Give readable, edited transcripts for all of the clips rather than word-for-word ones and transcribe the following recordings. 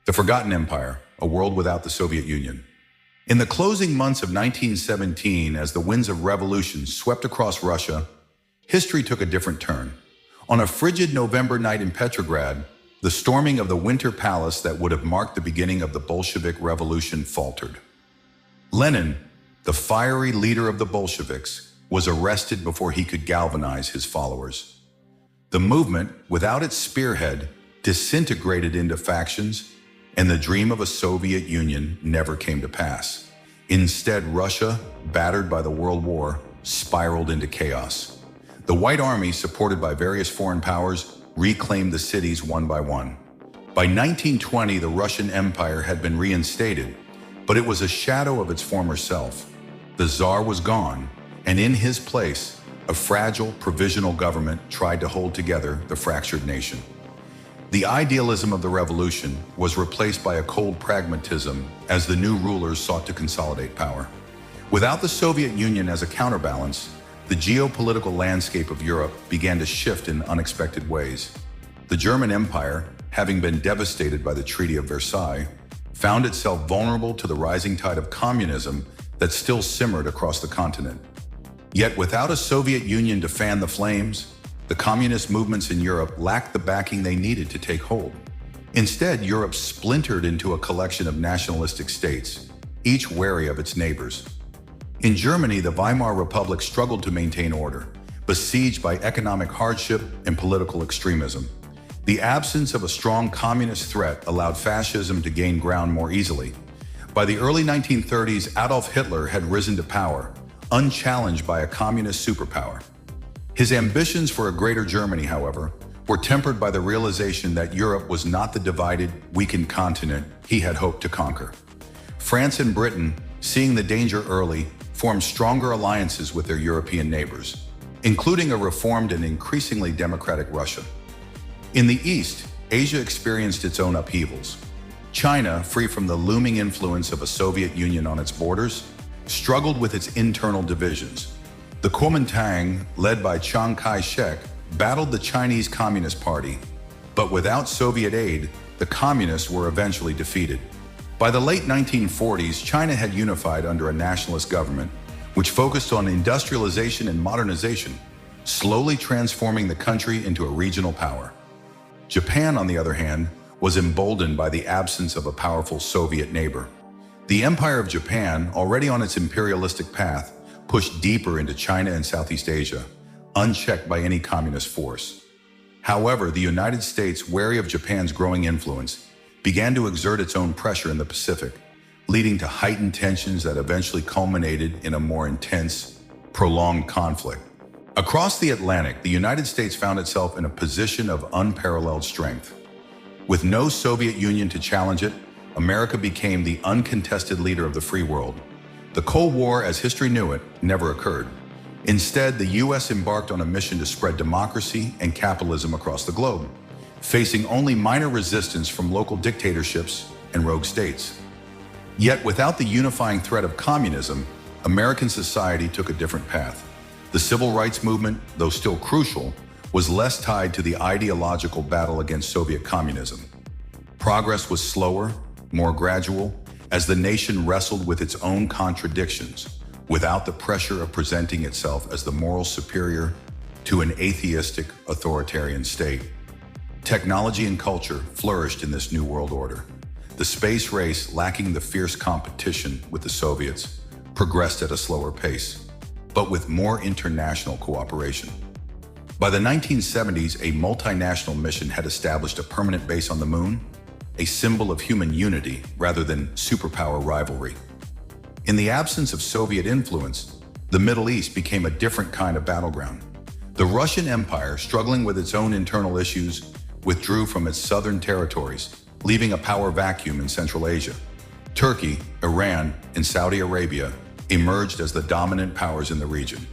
The Forgotten Empire, a world without the Soviet Union. In the closing months of 1917, as the winds of revolution swept across Russia, history took a different turn. On a frigid November night in Petrograd, the storming of the Winter Palace that would have marked the beginning of the Bolshevik Revolution faltered. Lenin, the fiery leader of the Bolsheviks, was arrested before he could galvanize his followers. The movement, without its spearhead, disintegrated into factions, and the dream of a Soviet Union never came to pass. Instead, Russia, battered by the World War, spiraled into chaos. The White Army, supported by various foreign powers, reclaimed the cities one by one. By 1920, the Russian Empire had been reinstated, but it was a shadow of its former self. The Tsar was gone, and in his place, a fragile, provisional government tried to hold together the fractured nation. The idealism of the revolution was replaced by a cold pragmatism as the new rulers sought to consolidate power. Without the Soviet Union as a counterbalance, the geopolitical landscape of Europe began to shift in unexpected ways. The German Empire, having been devastated by the Treaty of Versailles, found itself vulnerable to the rising tide of communism that still simmered across the continent. Yet without a Soviet Union to fan the flames, the communist movements in Europe lacked the backing they needed to take hold. Instead, Europe splintered into a collection of nationalistic states, each wary of its neighbors. In Germany, the Weimar Republic struggled to maintain order, besieged by economic hardship and political extremism. The absence of a strong communist threat allowed fascism to gain ground more easily. By the early 1930s, Adolf Hitler had risen to power, unchallenged by a communist superpower. His ambitions for a greater Germany, however, were tempered by the realization that Europe was not the divided, weakened continent he had hoped to conquer. France and Britain, seeing the danger early, formed stronger alliances with their European neighbors, including a reformed and increasingly democratic Russia. In the East, Asia experienced its own upheavals. China, free from the looming influence of a Soviet Union on its borders, struggled with its internal divisions. The Kuomintang, led by Chiang Kai-shek, battled the Chinese Communist Party, but without Soviet aid, the communists were eventually defeated. By the late 1940s, China had unified under a nationalist government, which focused on industrialization and modernization, slowly transforming the country into a regional power. Japan, on the other hand, was emboldened by the absence of a powerful Soviet neighbor. The Empire of Japan, already on its imperialistic path, pushed deeper into China and Southeast Asia, unchecked by any communist force. However, the United States, wary of Japan's growing influence, began to exert its own pressure in the Pacific, leading to heightened tensions that eventually culminated in a more intense, prolonged conflict. Across the Atlantic, the United States found itself in a position of unparalleled strength. With no Soviet Union to challenge it, America became the uncontested leader of the free world. The Cold War, as history knew it, never occurred. Instead, the U.S. embarked on a mission to spread democracy and capitalism across the globe, facing only minor resistance from local dictatorships and rogue states. Yet, without the unifying threat of communism, American society took a different path. The civil rights movement, though still crucial, was less tied to the ideological battle against Soviet communism. Progress was slower, more gradual, as the nation wrestled with its own contradictions, without the pressure of presenting itself as the moral superior to an atheistic, authoritarian state. Technology and culture flourished in this new world order. The space race, lacking the fierce competition with the Soviets, progressed at a slower pace, but with more international cooperation. By the 1970s, a multinational mission had established a permanent base on the moon, a symbol of human unity rather than superpower rivalry. In the absence of Soviet influence, the Middle East became a different kind of battleground. The Russian Empire, struggling with its own internal issues, withdrew from its southern territories, leaving a power vacuum in Central Asia. Turkey, Iran, and Saudi Arabia emerged as the dominant powers in the region,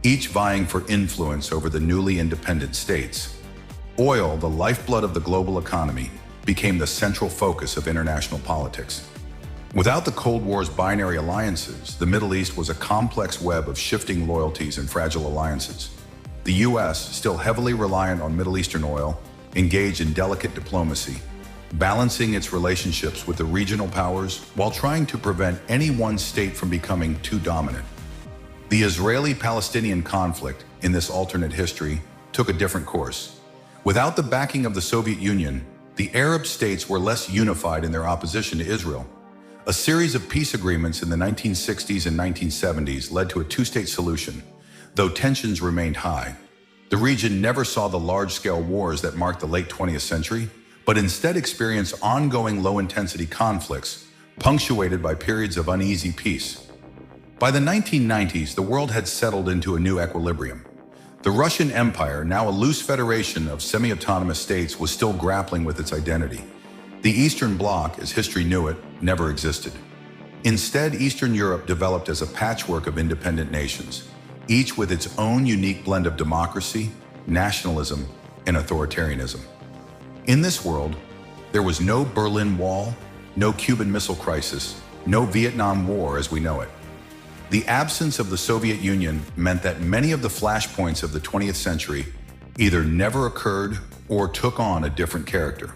each vying for influence over the newly independent states. Oil, the lifeblood of the global economy, became the central focus of international politics. Without the Cold War's binary alliances, the Middle East was a complex web of shifting loyalties and fragile alliances. The U.S., still heavily reliant on Middle Eastern oil, engaged in delicate diplomacy, balancing its relationships with the regional powers while trying to prevent any one state from becoming too dominant. The Israeli-Palestinian conflict, in this alternate history, took a different course. Without the backing of the Soviet Union, the Arab states were less unified in their opposition to Israel. A series of peace agreements in the 1960s and 1970s led to a two-state solution, though tensions remained high. The region never saw the large-scale wars that marked the late 20th century, but instead experienced ongoing low-intensity conflicts, punctuated by periods of uneasy peace. By the 1990s, the world had settled into a new equilibrium. The Russian Empire, now a loose federation of semi-autonomous states, was still grappling with its identity. The Eastern Bloc, as history knew it, never existed. Instead, Eastern Europe developed as a patchwork of independent nations, each with its own unique blend of democracy, nationalism, and authoritarianism. In this world, there was no Berlin Wall, no Cuban Missile Crisis, no Vietnam War as we know it. The absence of the Soviet Union meant that many of the flashpoints of the 20th century either never occurred or took on a different character.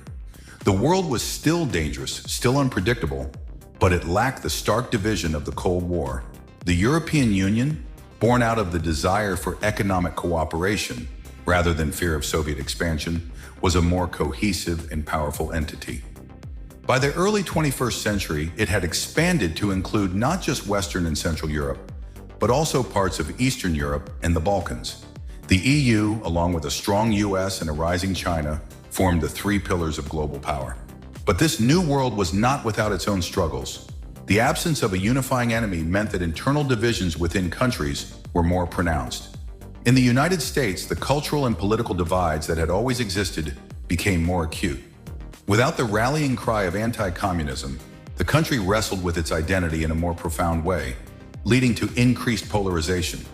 The world was still dangerous, still unpredictable, but it lacked the stark division of the Cold War. The European Union, born out of the desire for economic cooperation rather than fear of Soviet expansion, was a more cohesive and powerful entity. By the early 21st century, it had expanded to include not just Western and Central Europe, but also parts of Eastern Europe and the Balkans. The EU, along with a strong US and a rising China, formed the three pillars of global power. But this new world was not without its own struggles. The absence of a unifying enemy meant that internal divisions within countries were more pronounced. In the United States, the cultural and political divides that had always existed became more acute. Without the rallying cry of anti-communism, the country wrestled with its identity in a more profound way, leading to increased polarization.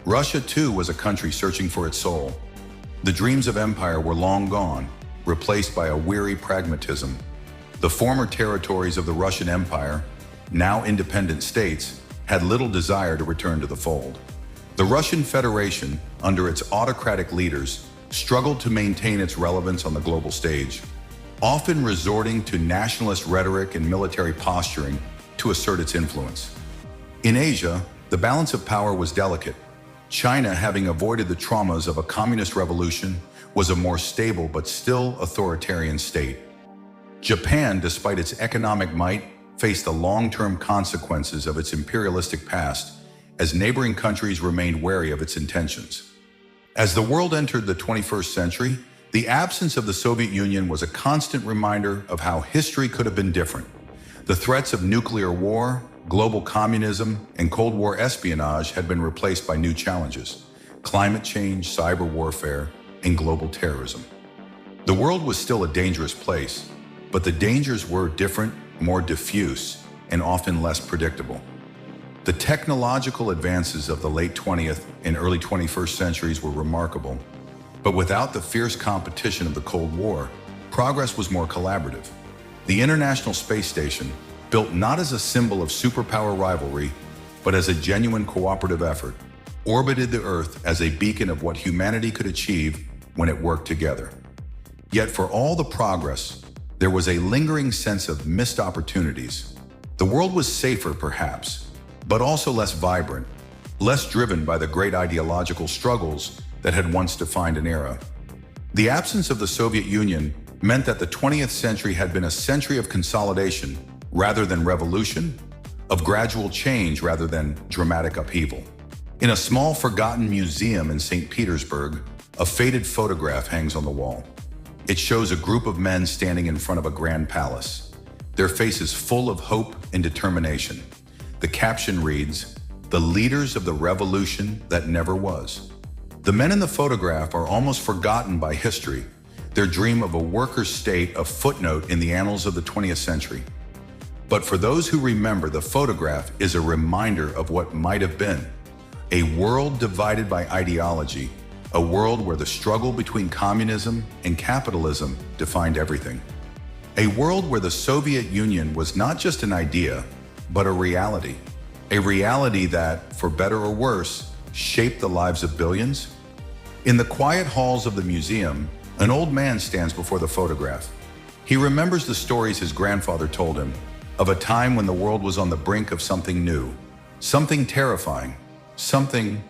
Russia, too, was a country searching for its soul. The dreams of empire were long gone, replaced by a weary pragmatism. The former territories of the Russian Empire, now independent states, had little desire to return to the fold. The Russian Federation, under its autocratic leaders, struggled to maintain its relevance on the global stage, often resorting to nationalist rhetoric and military posturing to assert its influence. In Asia, the balance of power was delicate. China, having avoided the traumas of a communist revolution, was a more stable but still authoritarian state. Japan, despite its economic might, faced the long-term consequences of its imperialistic past as neighboring countries remained wary of its intentions. As the world entered the 21st century, the absence of the Soviet Union was a constant reminder of how history could have been different. The threats of nuclear war, global communism, and Cold War espionage had been replaced by new challenges: climate change, cyber warfare, and global terrorism. The world was still a dangerous place, but the dangers were different, more diffuse, and often less predictable. The technological advances of the late 20th and early 21st centuries were remarkable, but without the fierce competition of the Cold War, progress was more collaborative. The International Space Station, built not as a symbol of superpower rivalry, but as a genuine cooperative effort, orbited the Earth as a beacon of what humanity could achieve when it worked together. Yet for all the progress, there was a lingering sense of missed opportunities. The world was safer, perhaps, but also less vibrant, less driven by the great ideological struggles that had once defined an era. The absence of the Soviet Union meant that the 20th century had been a century of consolidation rather than revolution, of gradual change rather than dramatic upheaval. In a small forgotten museum in St. Petersburg, a faded photograph hangs on the wall. It shows a group of men standing in front of a grand palace, their faces full of hope and determination. The caption reads, "The leaders of the revolution that never was." The men in the photograph are almost forgotten by history, their dream of a worker state a footnote in the annals of the 20th century. But for those who remember, the photograph is a reminder of what might have been: a world divided by ideology, a world where the struggle between communism and capitalism defined everything. A world where the Soviet Union was not just an idea, but a reality that, for better or worse, shaped the lives of billions. In the quiet halls of the museum, an old man stands before the photograph. He remembers the stories his grandfather told him of a time when the world was on the brink of something new, something terrifying, something